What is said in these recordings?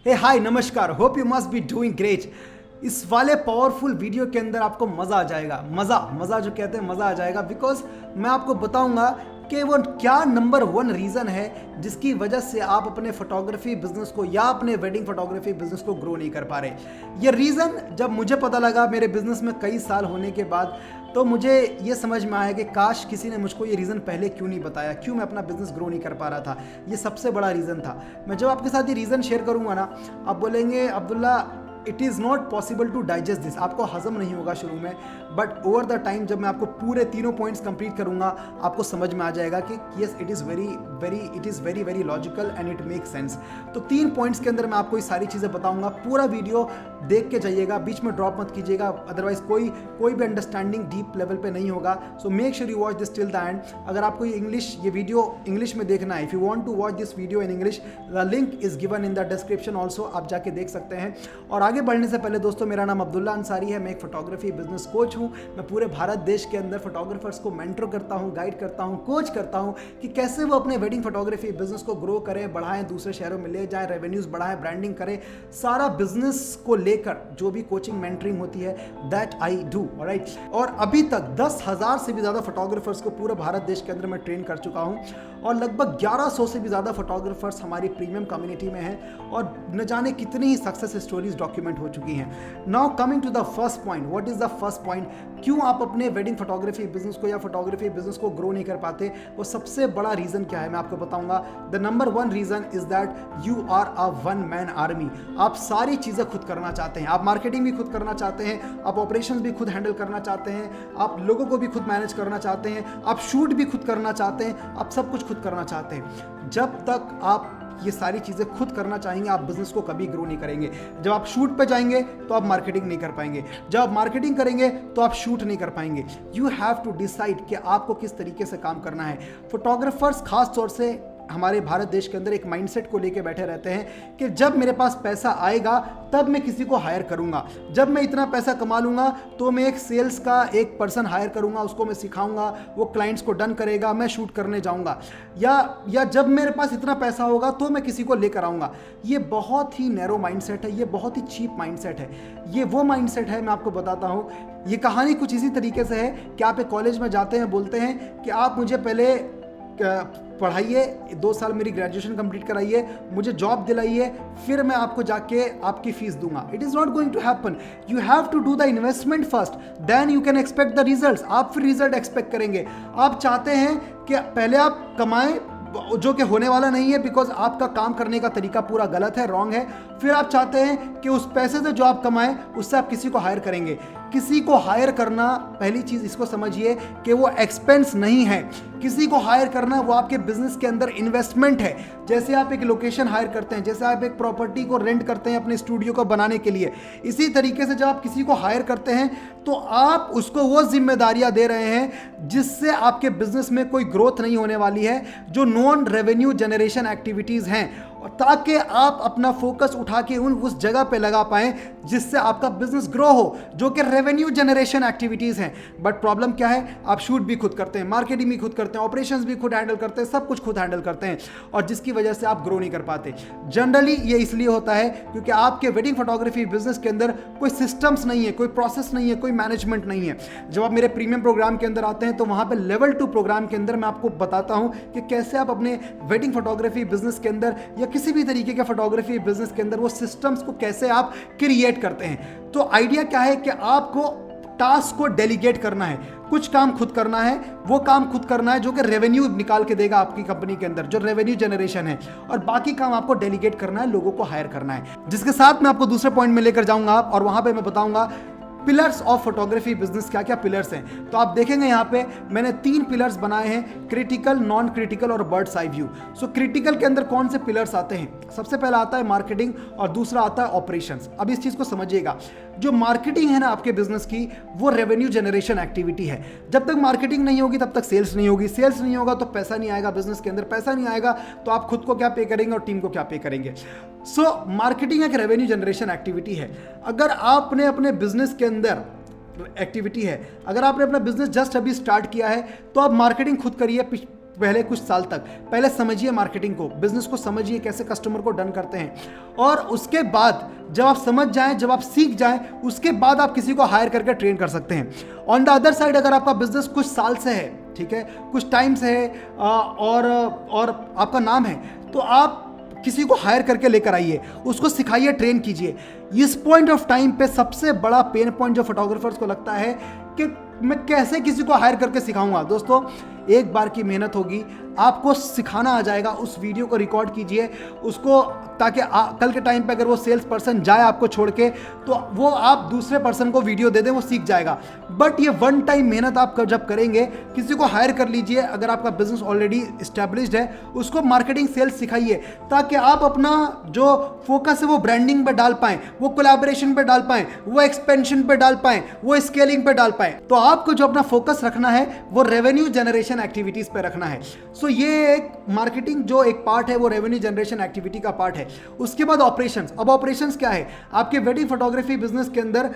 हे हाय नमस्कार, hope you must be doing great. इस वाले पावरफुल वीडियो के अंदर आपको मज़ा आ जाएगा। मज़ा जो कहते हैं मज़ा आ जाएगा, बिकॉज मैं आपको बताऊंगा कि वो क्या नंबर 1 रीज़न है जिसकी वजह से आप अपने फोटोग्राफी बिजनेस को या अपने वेडिंग फोटोग्राफी बिजनेस को ग्रो नहीं कर पा रहे। ये रीज़न जब मुझे पता लगा मेरे बिजनेस में कई साल होने के बाद, तो मुझे ये समझ में आया कि काश किसी ने मुझको ये रीज़न पहले क्यों नहीं बताया, क्यों मैं अपना बिजनेस ग्रो नहीं कर पा रहा था। ये सबसे बड़ा रीज़न था। मैं जब आपके साथ ये रीज़न शेयर करूँगा ना, आप बोलेंगे Abdullah it is not possible to digest this, आपको हजम नहीं होगा शुरू में, बट ओवर द टाइम जब मैं आपको पूरे तीनों पॉइंट्स कंप्लीट करूंगा आपको समझ में आ जाएगा कि yes it is very very logical and it make sense. तो 3 पॉइंट्स के अंदर मैं आपको ये सारी चीज़ें बताऊंगा। पूरा वीडियो देख के जाइएगा, बीच में ड्रॉप मत कीजिएगा, अदरवाइज कोई भी अंडरस्टैंडिंग डीप लेवल पे नहीं होगा। So make sure you watch this till the end. अगर आपको ये वीडियो इंग्लिश में देखना है, if you want to watch this video in English, the link is given in the description also, आप जाके देख सकते हैं। और आगे बढ़ने से पहले दोस्तों, मेरा नाम अब्दुल्ला अंसारी है, मैं एक फोटोग्राफी बिजनेस कोच हूँ। मैं पूरे भारत देश के अंदर फोटोग्राफर्स को मेंटर करता हूँ, गाइड करता हूँ, कोच करता हूँ कि कैसे वो अपने वेडिंग फोटोग्राफी बिजनेस को ग्रो करें, बढ़ाएं, दूसरे शहरों में ले जाएं, रेवेन्यूज बढ़ाएं, ब्रांडिंग करें। सारा बिजनेस को लेकर जो भी कोचिंग मेंटरिंग होती है दैट आई डू, ऑलराइट। और अभी तक 10,000 से भी ज़्यादा फोटोग्राफर्स को पूरे भारत देश के अंदर मैं ट्रेन कर चुका हूँ, और लगभग 1100 से भी ज़्यादा फोटोग्राफर्स हमारी प्रीमियम कम्युनिटी में हैं, और न जाने कितनी ही सक्सेस स्टोरीज डॉक्यूमेंट हो चुकी हैं। Now coming to the first point, what is the first point? क्यों आप अपने वेडिंग फोटोग्राफी बिजनेस को या फोटोग्राफी बिजनेस को ग्रो नहीं कर पाते? वो सबसे बड़ा रीजन क्या है मैं आपको बताऊंगा। The number 1 reason is that you are a one man army. आप सारी चीजें खुद करना चाहते हैं, आप मार्केटिंग भी खुद करना चाहते हैं, आप ऑपरेशंस भी खुद हैंडल करना चाहते हैं, आप लोगों को भी खुद मैनेज करना चाहते हैं, आप शूट भी खुद करना चाहते हैं, आप सब कुछ खुद करना चाहते हैं। जब तक आप ये सारी चीज़ें खुद करना चाहेंगे, आप बिजनेस को कभी ग्रो नहीं करेंगे। जब आप शूट पे जाएंगे तो आप मार्केटिंग नहीं कर पाएंगे, जब आप मार्केटिंग करेंगे तो आप शूट नहीं कर पाएंगे। यू हैव टू डिसाइड कि आपको किस तरीके से काम करना है। फोटोग्राफर्स खास तौर से हमारे भारत देश के अंदर एक माइंडसेट को लेके बैठे रहते हैं कि जब मेरे पास पैसा आएगा तब मैं किसी को हायर करूंगा, जब मैं इतना पैसा कमा लूंगा तो मैं एक सेल्स का एक पर्सन हायर करूंगा, उसको मैं सिखाऊंगा, वो क्लाइंट्स को डन करेगा, मैं शूट करने जाऊंगा, या जब मेरे पास इतना पैसा होगा तो मैं किसी को लेकर आऊंगा। ये बहुत ही नैरो माइंडसेट है, ये बहुत ही चीप माइंडसेट है। ये वो माइंडसेट है, मैं आपको बताता हूँ। ये कहानी कुछ इसी तरीके से है कि आप एक कॉलेज में जाते हैं, बोलते हैं कि आप मुझे पहले पढ़ाइए, 2 साल मेरी ग्रेजुएशन कंप्लीट कराइए, मुझे जॉब दिलाइए, फिर मैं आपको जाके आपकी फीस दूंगा। It is not going to happen. You have to do the investment first, then you can expect the results. आप फिर रिजल्ट एक्सपेक्ट करेंगे। आप चाहते हैं कि पहले आप कमाएं, जो कि होने वाला नहीं है, बिकॉज आपका काम करने का तरीका पूरा गलत है, रॉन्ग है। फिर आप चाहते हैं कि उस पैसे से जो आप कमाएं उससे आप किसी को हायर करेंगे। किसी को हायर करना, पहली चीज इसको समझिए कि वो एक्सपेंस नहीं है। किसी को हायर करना वो आपके बिजनेस के अंदर इन्वेस्टमेंट है। जैसे आप एक लोकेशन हायर करते हैं, जैसे आप एक प्रॉपर्टी को रेंट करते हैं अपने स्टूडियो को बनाने के लिए, इसी तरीके से जब आप किसी को हायर करते हैं तो आप उसको वो जिम्मेदारियां दे रहे हैं जिससे आपके बिजनेस में कोई ग्रोथ नहीं होने वाली है, जो नॉन रेवेन्यू जनरेशन एक्टिविटीज हैं, और ताकि आप अपना फोकस उठा के उस जगह पे लगा पाएं जिससे आपका बिजनेस ग्रो हो, जो कि रेवेन्यू जनरेशन एक्टिविटीज हैं। बट प्रॉब्लम क्या है? आप शूट भी खुद करते हैं, मार्केटिंग भी खुद करते हैं, ऑपरेशंस भी खुद हैंडल करते हैं, सब कुछ खुद हैंडल करते हैं, और जिसकी वजह से आप ग्रो नहीं कर पाते। जनरली ये इसलिए होता है क्योंकि आपके वेडिंग फोटोग्राफी बिजनेस के अंदर कोई सिस्टम्स नहीं है, कोई प्रोसेस नहीं है, कोई मैनेजमेंट नहीं है। जब आप मेरे प्रीमियम प्रोग्राम के अंदर आते हैं तो वहां पर लेवल 2 प्रोग्राम के अंदर मैं आपको बताता हूं कि कैसे आप अपने वेडिंग फोटोग्राफी बिजनेस के अंदर या किसी भी तरीके के फोटोग्राफी बिजनेस के अंदर वो सिस्टम्स को कैसे आप क्रिएट करते हैं। तो आइडिया क्या है कि आपको टास्क को डेलीगेट करना है, कुछ काम खुद करना है, वो काम खुद करना है जो कि रेवेन्यू निकाल के देगा आपकी कंपनी के अंदर, जो रेवेन्यू जनरेशन है, और बाकी काम आपको डेलीगेट करना है, लोगों को हायर करना है। जिसके साथ मैं आपको दूसरे पॉइंट में लेकर जाऊंगा और वहां पे मैं बताऊंगा पिलर्स ऑफ फोटोग्राफी बिजनेस, क्या क्या पिलर्स हैं। तो आप देखेंगे यहाँ पे मैंने 3 पिलर्स बनाए हैं, क्रिटिकल, नॉन क्रिटिकल और birds eye view. So critical के अंदर कौन से पिलर्स आते हैं? सबसे पहला आता है मार्केटिंग और दूसरा आता है ऑपरेशंस। अब इस चीज को समझिएगा, जो मार्केटिंग है ना आपके बिजनेस की, वो रेवेन्यू जनरेशन एक्टिविटी है। जब तक मार्केटिंग नहीं होगी तब तक सेल्स नहीं होगी, सेल्स नहीं होगा तो पैसा नहीं आएगा बिजनेस के अंदर, पैसा नहीं आएगा तो आप खुद को क्या पे करेंगे और टीम को क्या पे करेंगे। सो मार्केटिंग एक रेवेन्यू जनरेशन एक्टिविटी है। अगर आपने अपने बिजनेस के अंदर एक्टिविटी है, अगर आपने अपना बिजनेस जस्ट अभी स्टार्ट किया है तो आप मार्केटिंग खुद करिए, पहले कुछ साल तक पहले समझिए मार्केटिंग को, बिजनेस को समझिए कैसे कस्टमर को डन करते हैं, और उसके बाद जब आप समझ जाएं, जब आप सीख जाएं, उसके बाद आप किसी को हायर करके ट्रेन कर सकते हैं। ऑन द अदर साइड अगर आपका बिजनेस कुछ साल से है, ठीक है, कुछ टाइम से है और आपका नाम है, तो आप किसी को हायर करके लेकर आइए, उसको सिखाइए, ट्रेन कीजिए। इस पॉइंट ऑफ टाइम पे सबसे बड़ा पेन पॉइंट जो फोटोग्राफर्स को लगता है कि मैं कैसे किसी को हायर करके सिखाऊंगा। दोस्तों, एक बार की मेहनत होगी, आपको सिखाना आ जाएगा। उस वीडियो को रिकॉर्ड कीजिए उसको, ताकि कल के टाइम पे अगर वो सेल्स पर्सन जाए आपको छोड़ के, तो वो आप दूसरे पर्सन को वीडियो दे दें, वो सीख जाएगा। बट ये वन टाइम मेहनत आप जब करेंगे, किसी को हायर कर लीजिए, अगर आपका बिजनेस ऑलरेडी इस्टेब्लिश्ड है, उसको मार्केटिंग सेल्स सिखाइए, ताकि आप अपना जो फोकस है वो ब्रांडिंग पे डाल पाएं, वो कोलैबोरेशन पे डाल पाएं, वो एक्सपेंशन पे डाल पाएं, वो स्केलिंग पे डाल पाएं। तो आपको जो अपना फोकस रखना है वो रेवेन्यू जनरेशन एक्टिविटीज पे रखना है। सो ये एक मार्केटिंग जो एक पार्ट है वो रेवेन्यू जनरेशन एक्टिविटी का पार्ट है। उसके बाद ऑपरेशंस। अब ऑपरेशंस क्या है? आपके वेडिंग फोटोग्राफी बिजनेस के अंदर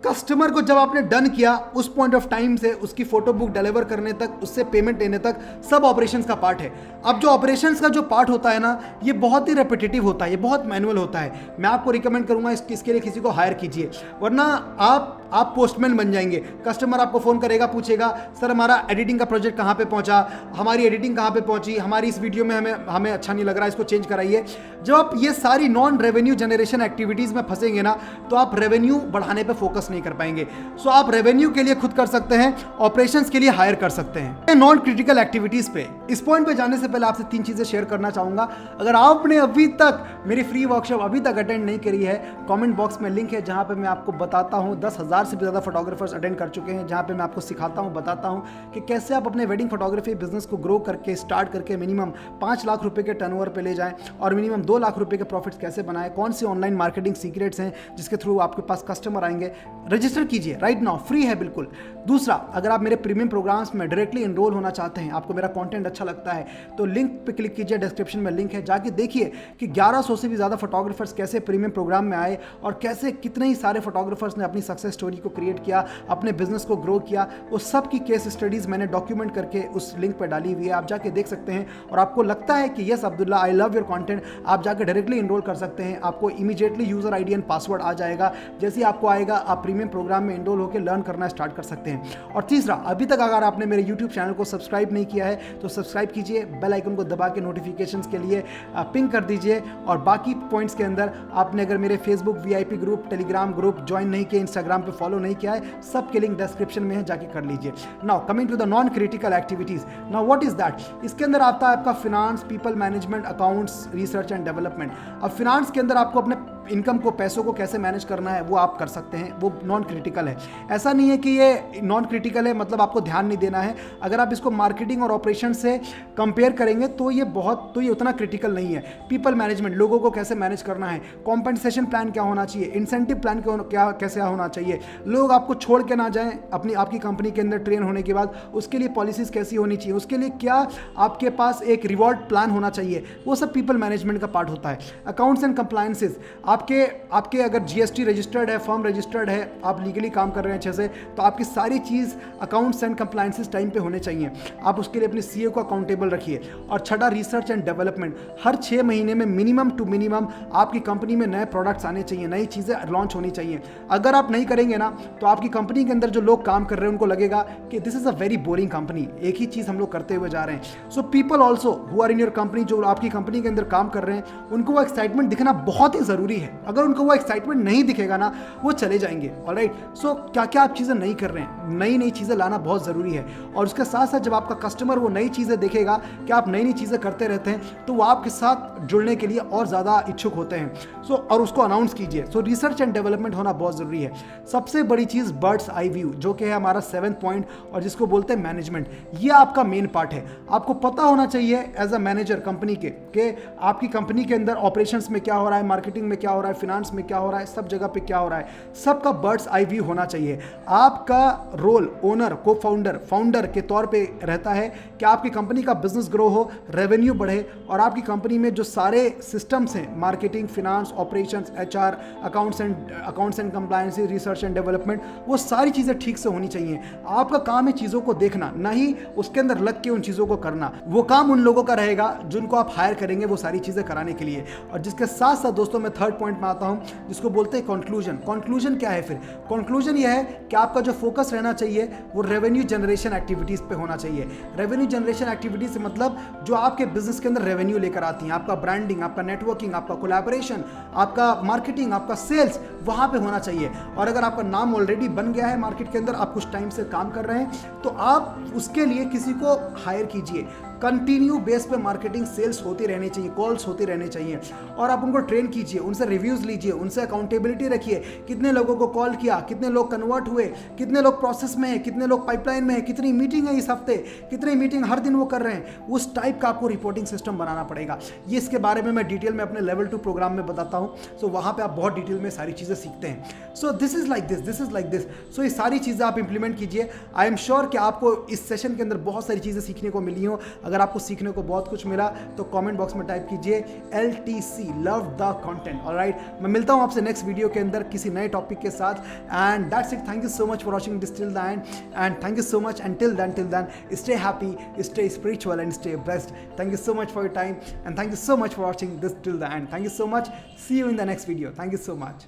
कस्टमर को जब आपने डन किया, उस पॉइंट ऑफ टाइम से उसकी फोटो बुक डिलीवर करने तक, उससे पेमेंट लेने तक, सब ऑपरेशंस का पार्ट है। अब जो ऑपरेशंस का जो पार्ट होता है ना, ये बहुत ही रेपिटेटिव होता है, ये बहुत मैनुअल होता है। मैं आपको रिकमेंड करूंगा इसके लिए किसी को हायर कीजिए, वरना आप पोस्टमैन बन जाएंगे। कस्टमर आपको फोन करेगा, पूछेगा सर हमारा एडिटिंग का प्रोजेक्ट कहाँ पे पहुंचा, हमारी एडिटिंग कहाँ पे पहुंची, हमारी इस वीडियो में हमें अच्छा नहीं लग रहा, इसको चेंज कराइए। जब आप ये सारी नॉन रेवेन्यू जनरेशन एक्टिविटीज में फंसेंगे ना, तो आप रेवेन्यू बढ़ाने पे फोकस नहीं कर पाएंगे। सो आप रेवेन्यू के लिए खुद कर सकते हैं, ऑपरेशंस के लिए हायर कर सकते हैं। नॉन क्रिटिकल एक्टिविटीज पे, इस पॉइंट पे जाने से पहले आपसे 3 चीजें शेयर करना चाहूंगा। अगर आपने अभी तक मेरी फ्री वर्कशॉप अभी तक अटेंड नहीं करी है, कमेंट बॉक्स में लिंक है जहां पे मैं आपको बताता हूं, 10,000 से भी ज़्यादा फोटोग्राफर्स अटेंड कर चुके हैं, जहां पे मैं आपको सिखाता हूं, बताता हूं कि कैसे आप अपने वेडिंग फोटोग्राफी बिजनेस को ग्रो करके, स्टार्ट करके मिनिमम 5 लाख रुपए के टर्नओवर पे ले जाएं और मिनिमम 2 लाख रुपए के प्रॉफिट्स कैसे बनाएं, कौन सी ऑनलाइन मार्केटिंग सीक्रेट्स हैं जिसके थ्रू आपके पास कस्टमर आएंगे। रजिस्टर कीजिए राइट नाउ, फ्री है बिल्कुल। दूसरा, अगर आप मेरे प्रीमियम प्रोग्राम्स में डायरेक्टली एनरोल होना चाहते हैं, आपको मेरा कंटेंट अच्छा लगता है, तो लिंक पे क्लिक कीजिए, डिस्क्रिप्शन में लिंक है, जाके देखिए कि 1100 से भी ज़्यादा फोटोग्राफर्स कैसे प्रीमियम प्रोग्राम में आए और कैसे कितने ही सारे फोटोग्राफर्स ने अपनी सक्सेस स्टोरी को क्रिएट किया, अपने बिजनेस को ग्रो किया। वो सब की केस स्टडीज़ मैंने डॉक्यूमेंट करके उस लिंक पर डाली हुई है, आप जाके देख सकते हैं। और आपको लगता है कि yes Abdullah I love your content, आप जाकर डायरेक्टली एनरोल कर सकते हैं। आपको immediately user ID and password आ जाएगा, जैसे ही आपको आएगा आप प्रीमियम प्रोग्राम में एनरोल होकर लर्न करना स्टार्ट कर सकते हैं। और तीसरा, अभी तक अगर आपने मेरे यूट्यूब चैनल को सब्सक्राइब नहीं किया है तो सब्सक्राइब कीजिए, बेल आइकन को दबा के नोटिफिकेशंस के लिए पिंग कर दीजिए। और बाकी पॉइंट्स के अंदर आपने अगर मेरे Facebook VIP group, Telegram group join नहीं किया, इंस्टाग्राम पे फॉलो नहीं किया है, सब के लिंक डिस्क्रिप्शन में है, जाके कर लीजिए। Now coming to the non critical activities, now what is that? इसके अंदर आता है आपका finance, people management, accounts, research and development. अब फिनांस के अंदर आपको अपने इनकम को, पैसों को कैसे मैनेज करना है वो आप कर सकते हैं, वो नॉन क्रिटिकल है। ऐसा नहीं है कि ये नॉन क्रिटिकल है मतलब आपको ध्यान नहीं देना है। अगर आप इसको मार्केटिंग और ऑपरेशन से कंपेयर करेंगे तो ये उतना क्रिटिकल नहीं है। पीपल मैनेजमेंट, लोगों को कैसे मैनेज करना है, कॉम्पेंसेशन प्लान क्या होना चाहिए, इंसेंटिव प्लान कैसे होना चाहिए, लोग आपको छोड़ के ना जाएं आपकी कंपनी के अंदर ट्रेन होने के बाद, उसके लिए पॉलिसीज कैसी होनी चाहिए, उसके लिए क्या आपके पास एक रिवॉर्ड प्लान होना चाहिए, वो सब पीपल मैनेजमेंट का पार्ट होता है। अकाउंट्स एंड कंप्लायंसेस, आपके अगर जीएसटी रजिस्टर्ड है, फर्म रजिस्टर्ड है, आप लीगली काम कर रहे हैं अच्छे से, तो आपकी सारी चीज़ अकाउंट्स एंड कंप्लायंसेस टाइम पे होने चाहिए। आप उसके लिए अपने सीए को अकाउंटेबल रखिए। और छठा, रिसर्च एंड डेवलपमेंट, हर 6 महीने में मिनिमम टू मिनिमम आपकी कंपनी में नए प्रोडक्ट्स आने चाहिए, नई चीज़ें लॉन्च होनी चाहिए। अगर आप नहीं करेंगे ना, तो आपकी कंपनी के अंदर जो लोग काम कर रहे हैं उनको लगेगा कि this is a very boring company, एक ही चीज़ हम लोग करते हुए जा रहे हैं। So people also who are in your company, जो आपकी कंपनी के अंदर काम कर रहे हैं, उनको वो एक्साइटमेंट दिखना बहुत ही ज़रूरी है। अगर उनको वो एक्साइटमेंट नहीं दिखेगा ना, वो चले जाएंगे। ऑलराइट, सो क्या क्या आप चीज़ें नहीं कर रहे हैं, नई चीज़ें लाना बहुत ज़रूरी है। और उसके साथ साथ जब आपका कस्टमर वो नई चीज़ें देखेगा कि आप नई चीज़ें करते रहते हैं, तो वो आपके साथ जुड़ने के लिए और ज़्यादा इच्छुक होते हैं। सो और उसको अनाउंस कीजिए। सो रिसर्च एंड डेवलपमेंट होना बहुत ज़रूरी है। सबसे बड़ी चीज़ बर्ड्स आई व्यू, जो कि है हमारा 7th पॉइंट और जिसको बोलते हैं मैनेजमेंट। ये आपका मेन पार्ट है। आपको पता होना चाहिए एज अ मैनेजर कंपनी के कि आपकी कंपनी के अंदर ऑपरेशंस में क्या हो रहा है, मार्केटिंग में क्या हो रहा है, फिनांस में क्या हो रहा है, सब जगह पे क्या हो रहा है, सबका बर्ड्स आई व्यू होना चाहिए। आपका रोल ओनर, को फाउंडर के तौर पे रहता है कि आपकी कंपनी का बिजनेस ग्रो हो, रेवेन्यू बढ़े और आपकी कंपनी में जो सारे सिस्टम्स हैं, marketing, finance, operations, HR, accounts and compliance, research and development, वो सारी चीज़ें ठीक से होनी चाहिए। आपका काम है चीज़ों को देखना, ना ही उसके अंदर लग के उन चीज़ों को करना। वो काम उन लोगों का रहेगा जिनको आप हायर करेंगे वो सारी चीज़ें कराने के लिए। और जिसके साथ साथ दोस्तों मैं थर्ड पॉइंट में आता हूं जिसको बोलते हैं कंक्लूजन। कंक्लूजन क्या है फिर? कंक्लूजन यह है कि आपका जो फोकस रहना चाहिए वो रेवेन्यू जनरेशन एक्टिविटीज़ पे होना चाहिए। रेवेन्यू जनरेशन एक्टिविटीज से मतलब जो आपके बिजनेस के अंदर रेवेन्यू लेकर आती हैं, आपका ब्रांडिंग, आपका नेटवर्किंग, आपका कोलैबोरेशन, आपका मार्केटिंग, आपका सेल्स, वहाँ पे होना चाहिए। और अगर आपका नाम ऑलरेडी बन गया है मार्केट के अंदर, आप कुछ टाइम से काम कर रहे हैं, तो आप उसके लिए किसी को हायर कीजिए। कंटिन्यू बेस पे मार्केटिंग सेल्स होती रहनी चाहिए, कॉल्स होती रहनी चाहिए और आप उनको ट्रेन कीजिए, उनसे रिव्यूज़ लीजिए, उनसे अकाउंटेबिलिटी रखिए। कितने लोगों को कॉल किया, कितने लोग कन्वर्ट हुए, कितने लोग प्रोसेस में हैं, कितने लोग पाइपलाइन में हैं, कितनी मीटिंग है इस हफ्ते, कितनी मीटिंग हर दिन वो कर रहे हैं। उस टाइप का आपको रिपोर्टिंग सिस्टम बनाना पड़ेगा। ये इसके बारे में मैं डिटेल में अपने लेवल 2 प्रोग्राम में बताता हूँ। सो वहाँ पर आप बहुत डिटेल में सारी चीज़ें सीखते हैं। So this is like this. So ये सारी चीज़ें आप इंप्लीमेंट कीजिए। आई एम श्योर कि आपको इस सेशन के अंदर बहुत सारी चीज़ें सीखने को मिली हो। अगर आपको सीखने को बहुत कुछ मिला तो कमेंट बॉक्स में टाइप कीजिए LTC, love the content. Alright, मैं मिलता हूं आपसे नेक्स्ट वीडियो के अंदर किसी नए टॉपिक के साथ। And that's it. Thank you so much for watching this till the end, and thank you so much. And till then stay happy, stay spiritual and stay blessed. Thank you so much for your time and thank you so much for watching this till the end. Thank you so much. See you in the next video. Thank you so much.